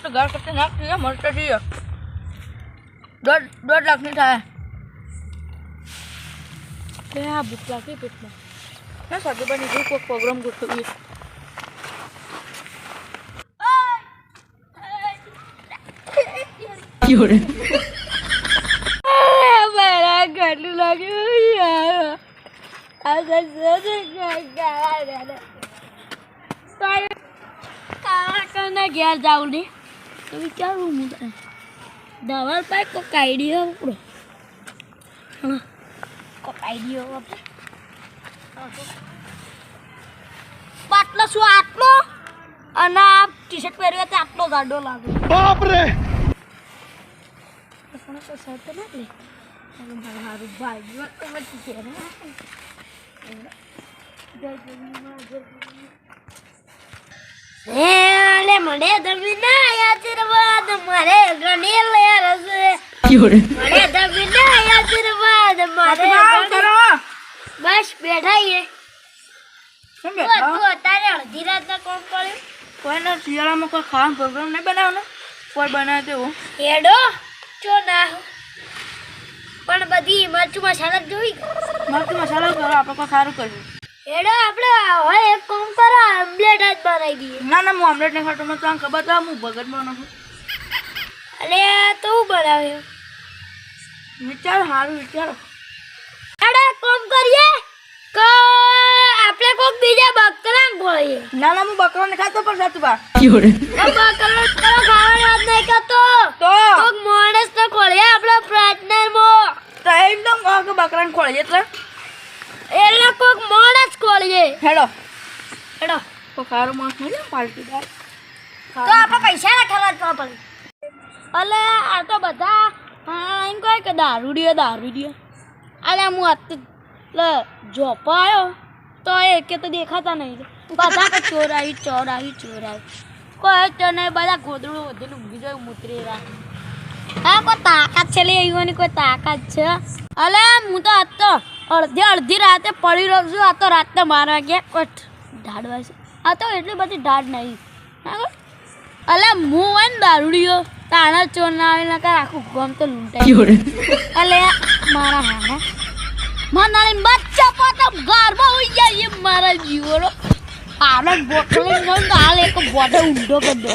તો ઘર કરતા નાખ છે મળતો છે 1.5 લાખની થાય લે આ ભૂખ લાગી પેટમાં ના સાચું બની ગયું કોઈ પ્રોગ્રામ ગોઠવીએ મારા ઘરનું લાગ્યું ઘેર જાઉં ને તો વિચારું હું દવાલ પાસે કોઈક આઈડિયા પકડો કોઈક આઈડિયા આટલો શું આટલો અને આ ટી શર્ટ પહેર્યો તો આટલો ગાડો લાગે બાપ રે પણ તો શર્ટ ના લે મારું ભાઈ લે મને તમે ના આશીર્વાદ મારે ગણી લે રસે મને તમે ના આશીર્વાદ મારે બસ બેઠા છે કેમ બેઠા તું અત્યારે અડધી રાતના કોમ પડ્યું કોઈના શિયાળામાં કોઈ ખાવાનો પ્રોગ્રામ નહીં બનાવવાનો કોઈ બનાવે તેવું હેડો ચો ના પણ બધી મરચું મસાલા જોઈ મરચું મસાલો કરો આપણે કોઈ સારું કર્યું હેડો આપણે હવે એક કામ કરો આમલેટ જ બનાવી દઈએ ના ના હું આમલેટ નહીં ખાતો મને તો ખબર તો હું ભગત બનાવું છું અરે તો હું બનાવ્યો વિચારો સારું વિચારો હેડો એક કામ કરીએ કે આપણે કોઈક બીજા બકરા ખોલીએ ના ના હું બકરો નહીં ખાતો પણ સાચું બા બકરા ખાવાની વાત નહીં કરતો તો કોઈક માણસ ને ખોલીએ આપણે પાર્ટનરમાં તો એકદમ બકરાને ખોળે એટલે કોઈક માણસ ખોલીએ હેડો હેડો કોઈ સારું માણસ નહીં ને પાર્ટીદાર તો આપણે પૈસા ના ખર્ચવા પડે અલે આ તો બધા એમ કહે કે દારૂ અલે હું લે જોપ આવ્યો તો એ કે તો દેખાતા નહીં બધા કે ચોર આવી કોઈ તો નહીં બધા ગોદડું વધીને ઊંઘી જાય મૂતરી રાખે હા કોઈ તાકાત છે લે એવાની કોઈ તાકાત છે અલે હું તો આજ તો અડધી રાતે પડી રહ્યો છું આ તો રાતે 12 વાગ્યા કોઈ ઢાડવા છે આ તો એટલી બધી ઢાડ નહીં અલે હું હોય ને દારૂડીઓ તાણા ચોર ના આવે ને આખું ગમ તો લૂંટાઈ અલે મારા હાડા મારી બચ્ચા પાતા ગારમાં હોઈ જાય મારા જીવનો આનો બોટલો નો ગાલ એક બોટે ઊંડો કરી દો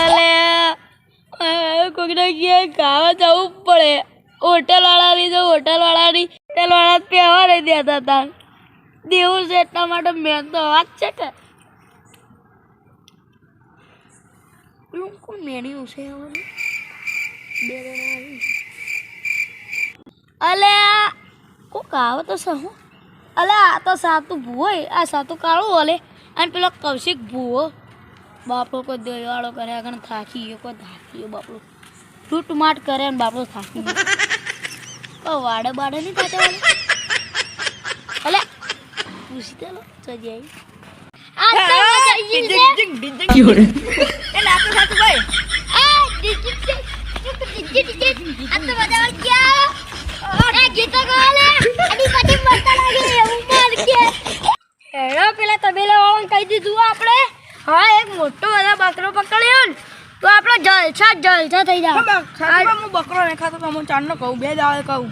અલે કોકને કે ખાવા જવું પડે હોટલવાળાની પહેવા નહીં દેતા હતા દેવું છે એટલા માટે મેં તો વાત છે કે કોણ મેળ્યું છે અલે કોક આવે તો સહુ અલે આ તો સાતું ભૂવો આ સાતું કાળું ઓલે અને પેલો કૌશિક ભૂવો બાપડો કોઈ દેવાળો કરે આગળ થાકી ગયો કોઈ થાકી ગયો બાપડો લૂંટમાટ કરે ને બાપડો થાકી ગયો વાડે બાડે નહીં થતા અલે પૂછી દે લો જઈ પેલા તબેલા વાળાને કહી દીધું આપણે હા એક મોટો બધા બકરો પકડ્યો ને તો આપણે જલસા થઈ જાય હું બકરો નહીં ખાતો તો હું ચાંદનો કહું 2 દાડે કહું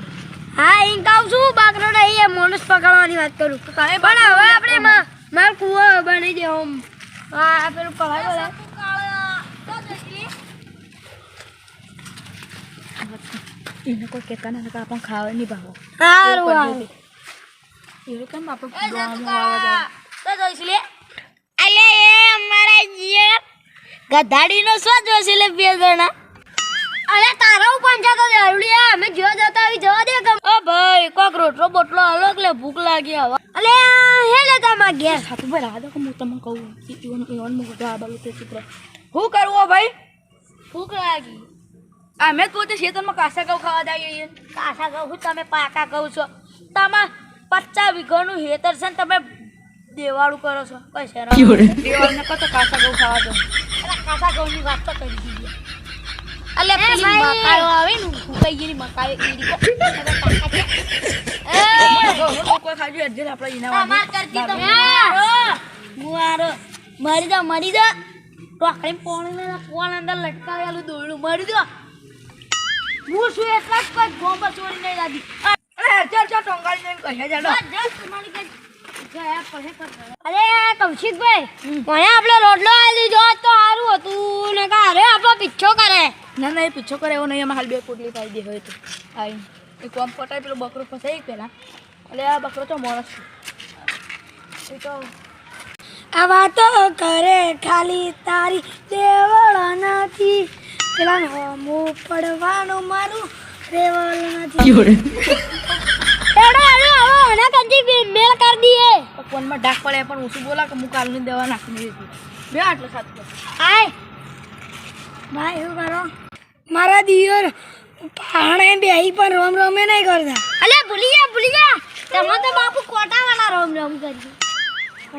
હા એમ કહું છું બકરો નહીં માણસ પકડવાની વાત કરું પણ હવે આપણે માર કુવો બની દે ઓમ હા પેલું કળાય બોલા એને કોઈ કહેતા નથી આપણે ખાવા નહીં ભાવો સારું એવું કેમ આપણે દોવામાં તો જોઈશું લે અલે એ અમારા જીએ ગધાડીનો શું જોઈશું લે 2 જણા અરે તારા પંચા તો જરૂરી અમે જો જતા આવી જવા દે ઓ ભાઈ કોક રોટલો બોટલો અલગ લે ભૂખ લાગી હવે અલે હે લે તમા ઘેર સાતું ભાઈ રાધા કે હું તમને કહું ઈવન મુક બાબા તે ચિત્ર હું કરવો ભાઈ ભૂખ લાગી અમે પોતે ખેતરમાં કાસા ઘઉં ખાવા જઈએ કાસા કહું તમે પાકા કહું છો તમાર 50 વીઘાનું હેતર છે ને તમે દેવાળું કરો છો પૈસા દેવાળને કતો કાસા ઘઉં ખાવા દો કાસા ઘઉંની વાત તો કરી દીધી અલે પેલી મકાયો આવે ને ફૂકાઈ ગયેલી મકાયો ઈડી કોઈ ખાજો અડધે આપણે ઇનામ તમાર કરતી તો મુઆરો મરી જા ટોકરી પોણીને પોણ અંદર લટકાવેલું દોરડું મારી દો હું છું એટલા જ કોઈ ગોમ્બા ચોરી નહીં લાગી અરે ચાલ ટોંગાળી ને કહે જાડો અરે કૌશિકભાઈ મને આપણે રોટલો આવી લીધો હોત તો સારું હતું ને કા અરે આપણો પીછો કરે ના એ પીછો કરે એવો નહીં એમાં હાલ 2 પોટલી પાઈ દે હોય તો આઈ એ કોમ પટાઈ પેલો બકરો ફસાઈ પેલા એટલે આ બકરો તો મોરસ છે એ તો આ વાતો કરે ખાલી તારી દેવળ નથી પેલા હોમું પડવાનું મારું રેવલ નથી એડો હવે કંજી મેળ કરી દઈએ ફોનમાં ડાક પડે પણ હું શું બોલા કે હું કાલની દવા નાખી દીધી બે આટલે ખાતું આય ભાઈ શું કરો મારા દિયર પાણે બેહી પણ રમ રમે નહીં કરતા અલે ભૂલી જા તમે તો બાપુ કોટાવાળા રમ કરી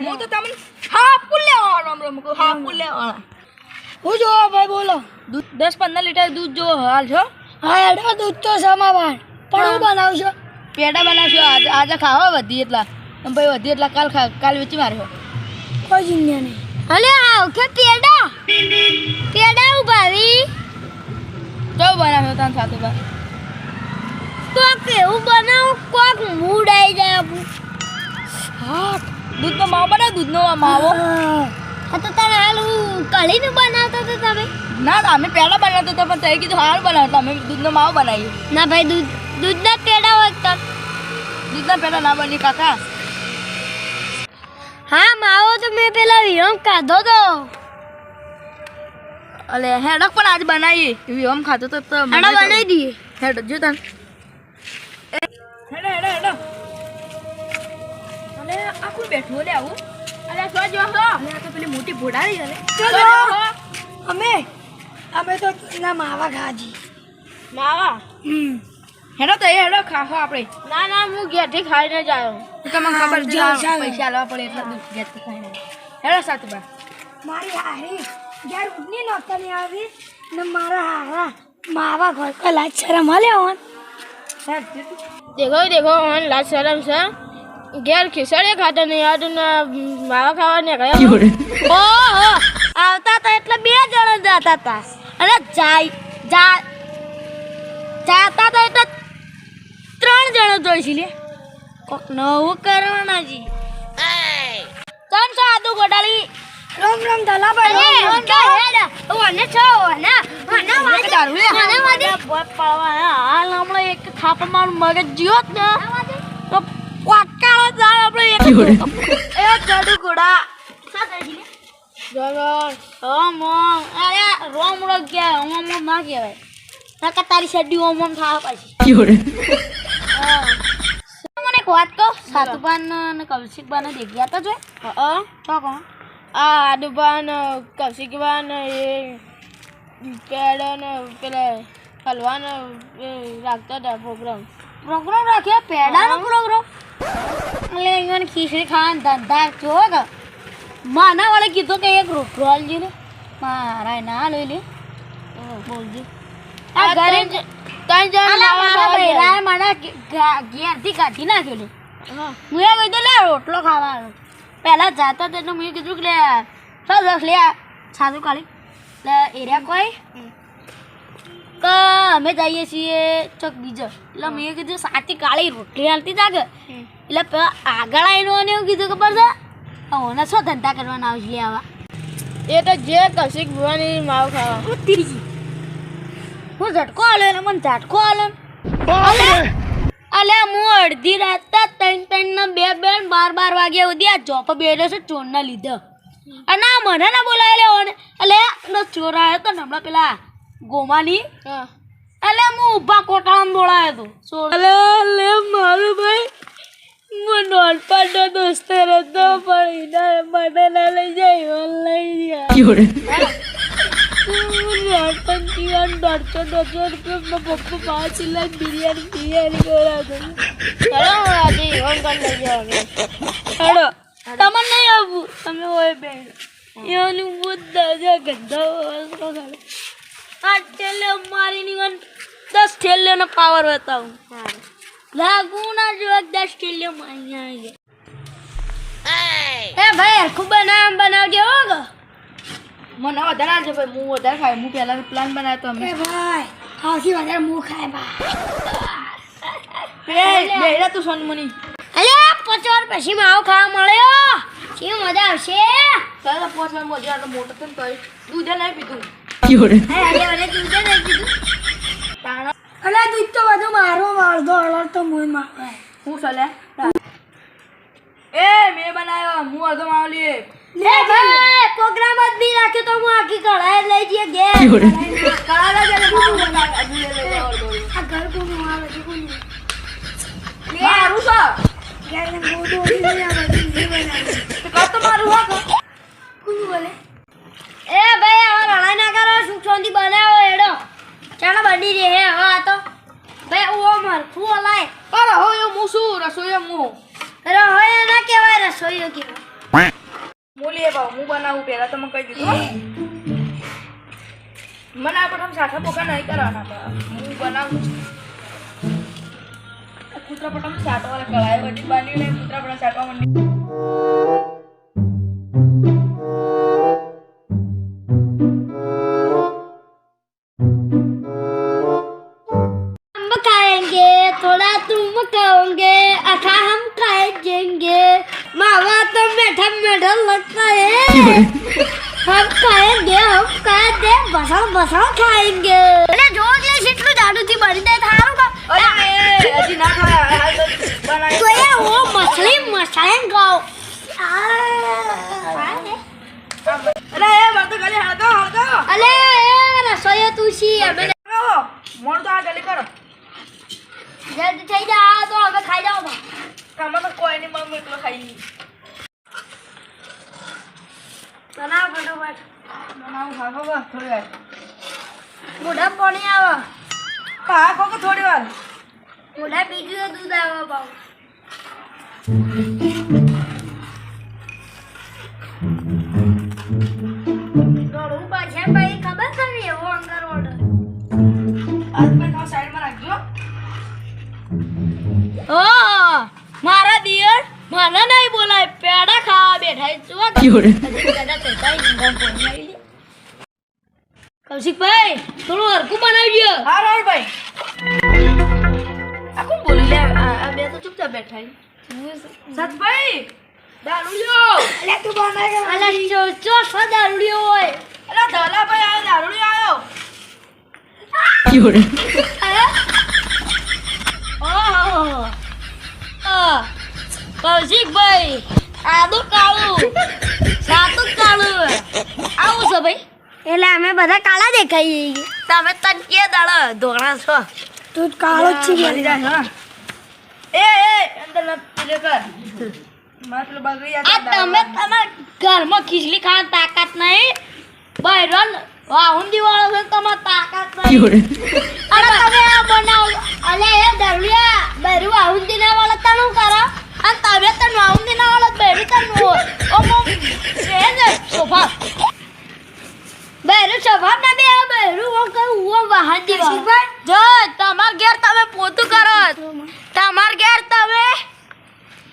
હું તો તમને હા પુલ્લે રમ કહું હા પુલ્લે હું જો ભાઈ બોલો દૂધ 10-15 લીટર દૂધ જો હાલ છો હા એડો દૂધ તો સમાવાળ પણ હું બનાવશો પેડા બનાવશો આજે ખાવા વધી એટલા ભાઈ વધી એટલા કાલ વેચી માર્યો કોઈ જિંદગી નહીં અલે આવ કે પેડા ઉભાવી તો બનાવ્યો તાન સાથે બા તો કેવું બનાવું કોક મૂડ આવી જાય આપણું હા દૂધનો માવો બનાવ દૂધનો માવો હા તો તારે હાલ કઢીનું બનાવતો તો તમે ના અમે પેડા બનાવતો હતો પણ તે કીધું હાલ બનાવતો અમે દૂધનો માવો બનાવીએ ના ભાઈ દૂધના પેડા હોય તો દૂધના પેડા ના બની કાકા હા માવો તો મેં પેલા વિરમ ખાધો તો અલે હેડક પણ આજ બનાવીએ એવી આમ ખાતો તો હેડો બનાવી દઈએ હેડ જો તન હેડ અલે આ કોણ બેઠું લે આવું અલે સો જો હો અલે આ તો પેલી મોટી ભોડારી અલે ચલો અમે તો ના માવા ખાજી માવા હેડો તો હેડો ખાખો આપણે ના હું ઘેરથી ખાઈને જ આવ્યો તમને ખબર છે પૈસા આલવા પડે એટલા દૂધ ઘેરથી ખાઈને હેડો સાથે બા મારી હારી ઘેર ઉડની નહોતા નહીં આવી ને મારા હારા માવા ઘર કા લાજ શરમ હલે ઓન देखो ऑन लास्ट शर्म से गैर खिसड़े खाता नहीं यार मावा खावा ने गया ઓહો આવતા હતા એટલે 2 જણા જતા હતા અને જાતા હતા એટલે 3 જણા જોઈશી લે કોક નવું કરવાના જી તન સાદુ ગોડાલી રામ દલા ભાઈ ઓને છો ઓને વાદે બોય પાવા હાલ હમણાં એક થાપ માર મગજ જીઓ જ ને તો કોટકાળો જાય આપણે એક જડુ ગોડા રોમડો ગયા ઓમ ના કહેવાય નકા તારી શેડી ઓમ ખાવા પાછી મને એક વાત કહો સાતુબાન ને કૌશિકબાન દેખ્યા તો જોઈ તો કોણ આ આડુબાન કૌશિકબાન એ પેડા ને પેલા હલવાન રાખતા હતા પ્રોગ્રામ રાખ્યો પેડાનો પ્રોગ્રામ એટલે અહીંયા ખીચડી ખાવાનું ધંધા જો કે માના વાળે કીધું કે એક રોટલો આલજી ને મારા ના લઈ લે બોલજી આ ઘરે મારા બૈરાએ મને ઘેરથી કાઢી નાખ્યો હું એ કહી દે લે રોટલો ખાવાનો પહેલા જાતા તો મેં કીધું કે લે લે સાદું કાઢી એટલે એરિયા કોઈ કે અમે જઈએ છીએ ચોક બીજો એટલે મેં કીધું સાચી કાળી રોટલી હાલતી જાગે એટલે પેલા આગળ આવીને એવું કીધું ખબર છે ઓને શું ધંધા કરવાના આવશે આવા એ તો જે કૌશિક ભવાની માવ ખાવા ઉતરી ગઈ હું ઝટકો આલે ને મને ઝટકો આલે અલે હું અડધી રાત 3 ને 2 12 વાગ્યા સુધી આ જોપ બેઠો છે ચોરના લીધે અને મને ના બોલાય લેવો ને એટલે ચોર આવ્યો તો હમણાં પેલા ગોમાની એટલે હું ઊભા કોટામાં બોલાયો તો લે મારું ભાઈ હું નોટપાડનો દોસ્ત રહેતો પણ મને ના લઈ જાય લઈ ગયા ₹150 રૂપિયા પપ્પા 5 લાખ બિરયાની કરાવતો હેડો તમને નહીં આવું તમે હોય બેન એનું બધા ગંદા આ ઠેલે મારી ની 10 ઠેલેનો પાવર બતાવું લાગુ ના જો 10 કિલો અહીંયા એ ભાઈ ખૂબ નામ બનાવજો હોગો મને વધારે આવશે ભાઈ, હું વધારે ખાય. હું પહેલા પ્લાન બનાવ્યો તો અમે ભાઈ સૌથી વધારે હું ખાય બેડા તું સોનમની અલે 5 વાર પછી માવો ખાવા મળ્યો કેવી મજા આવશે તારા પોચમાં મજા આટલો મોટો તો તોય દૂધ નહીં પીધું. અરે દૂધ નહીં પીધું અલે દૂધ તો બધું મારો અડધો અડધો તો મુઈ માં હું ચાલે એ મેં બનાવ્યો, હું અડધો માવ લે ભાઈ પ્રોગ્રામ જ બી રાખ્યો તો હું આખી કઢાઈ લઈ જઈએ ઘેર કળાલા જને હું બનાવ્યો આ ઘર કોનું આવે છે કોનું મારું છે ઘેર ને ગોદો લઈ આવે છે કર તો મારું હા કોનું બોલે એ ભાઈ હવે લડાઈ ના કરો સુખ શાંતિ બનાવો એડો ચાલો બની રે હે હવે આ તો ભાઈ ઓ મર તું ઓલાય અરે હો એ હું શું રસોઈ હું રહોય ના કહેવાય રસોઈયો કહેવાય બોલીએ બાવ હું બનાવું પહેલા તમે કહી દીધું મને આ પ્રથમ સાખા પોકા નહીં કરવાના હું બનાવું છું કૂતરા પટમ સાટો વાળા કળાય બધી બાંધી ને કૂતરા પટમ સાટવા માંડી हम खाएंगे थोड़ा तुम खाओगे अखा हम खाए जाएंगे मावा तो मीठा मीठा लगता है हम खाएंगे बसा बसा खाएंगे अरे जो ले सिटલું જાડુથી બની દે થારું કા અરે હજી ના ખાય હાલ તો બનાવી તો ये वो मछली मसाले गाओ અરે એ માર તો ગલે હળગો હળગો અલે રસોઈ તુસી અમે મોર તો આ જલ્દી કરો જલ્દી થઈ જા તો હવે ખાઈ જાઓ તમે તો કોઈ નહીં મમ્મી એટલો ખાઈ બનાવ ફટાફટ બનાવું ખાખો બસ થોડી વાર મોઢા પાણી આવે ખાખો કે થોડી વાર મોઢા બીજું દૂધ આવે પાઉં દોડવું પાછા ભાઈ ખબર છે ને એવો અંકર ઓર્ડર આજ મેં ખાવ સાઈડમાં રાખજો ઓ મારા દિયર મને નહીં બોલાય પેડા ખાવા બેઠા છું કૌશિકભાઈ થોડું હરકું બનાવજો હા રાહુલભાઈ આ કોણ બોલી લે આ બે તો ચૂપચાપ બેઠા સતભાઈ દારૂ લ્યો અલે તું બનાવ અલે ચો સો દારૂડિયો હોય અલા ધલાભાઈ આયો દારૂડી આયો કૌશિકભાઈ આદુ કાળું સાતું કાળું આવું છે ભાઈ એટલે અમે બધા કાળા દેખાઈએ તમે તન કે દાડા ધોળા છો તું કાળો જ મરી જા હા એ અંદર ન પેલે કર માત્ર બગડી આ તમે તમારા ઘરમાં ખીચડી ખાવાની તાકાત નહીં બૈરન વાહુંદી વાળો છે તમારે તાકાત નહીં અને તમે આ બનાવો અલે એ દરલિયા બૈરુ વાહુંદી ના વાળો તનું કરો અને તમે તન વાહુંદી ના વાળો બૈરુ તન ઓમો એ ને સોફા બૈરુ સોફા ના બે બૈરુ ઓ કહું ઓ વાહુંદી વાળો જો તમાર ઘેર તમે પોતું કરો તમાર ઘેર તમે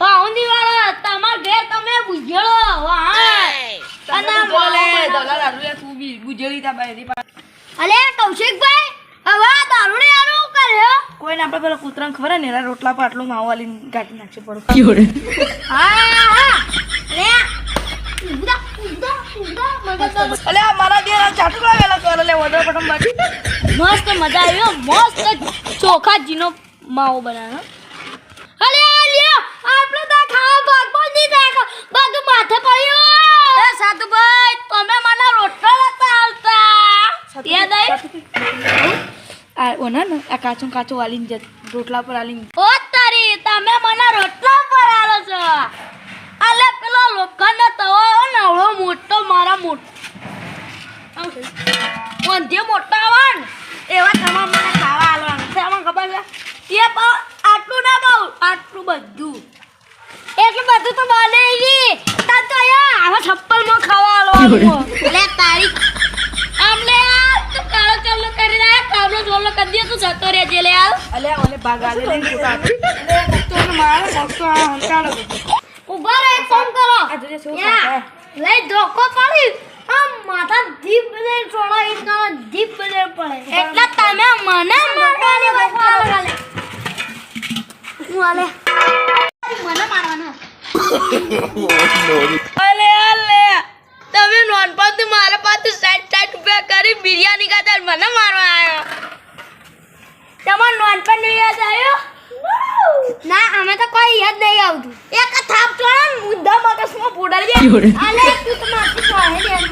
વાહુંદી વાળો તમાર ઘેર તમે બુજળો વાહ અને બોલે દલા દારૂ તું બી ગુજરી તા બાઈ અલે કૌશિકભાઈ હવે આ દારૂડી આનું કર્યો કોઈને આપણે પેલા કૂતરાને ખબર ને એના રોટલા પર આટલું માવો વાલી ગાંઠી નાખશે પડો હા અલે ઉડા મગજ અલે આ મારા દેર ચાટુ લાવેલા કરે લે ઓર્ડર પટમ બાકી મસ્ત મજા આવ્યો મસ્ત ચોખા જીનો માવો બનાવ્યો અલે લ્યો આટલું તો ખાવા ભાગમાં જ નહીં રાખો બધું માથે પડ્યો એ સાધુભાઈ તમે મને રોટલા લેતા આવતા યાદ આવી આ ઓના ને આ કાચો કાચો વાલીને જ રોટલા પર આલીને ઓ તારી તમે મને રોટલા પર આલો છો અલે પેલો લોખંડનો તવો નવળો મોટો મારા મોટો મોંધ્યો મોટો આવે ને એવા તમામ મને ખાવા આલવાનું છે મને ખબર છે એ પણ આટલું ના બહુ આટલું બધું એટલું બધું તો બનાવી તાર તો આવા છપ્પલમાં ખાવા આલવાનું લે તારી આમલે આ તું કાળો ચાલો કરી રહ્યા કાળો ચોલો કરી દે તું જતો રહેજે લે આવ અલે ઓને ભાગા લે કૂતરા અલે તો મારે ભક્તો આ હંકાળો ઉભા રહે ફોન કરો આ જોજે શું યા લઈ ધોકો પડી આમ માથા જીભ બધે છોડો એક ગાળો જીભ બધે પડે એટલે તમે મને મારવાની વાત કરો ગાલે હું આલે મને મારવાનો અલે અલે તમે નોનપણથી મારા પાસે 60 રૂપિયા કરી બિરયાની ખાતા મને મારવા આવ્યો. તમાર નોનપણ યાદ આવ્યો ના અમે તો કોઈ યાદ નહીં આવતું એક થાપ છોડો મુદ્દા મગજમાં ફોડાડી દે અલે તું તો મારતી તો હે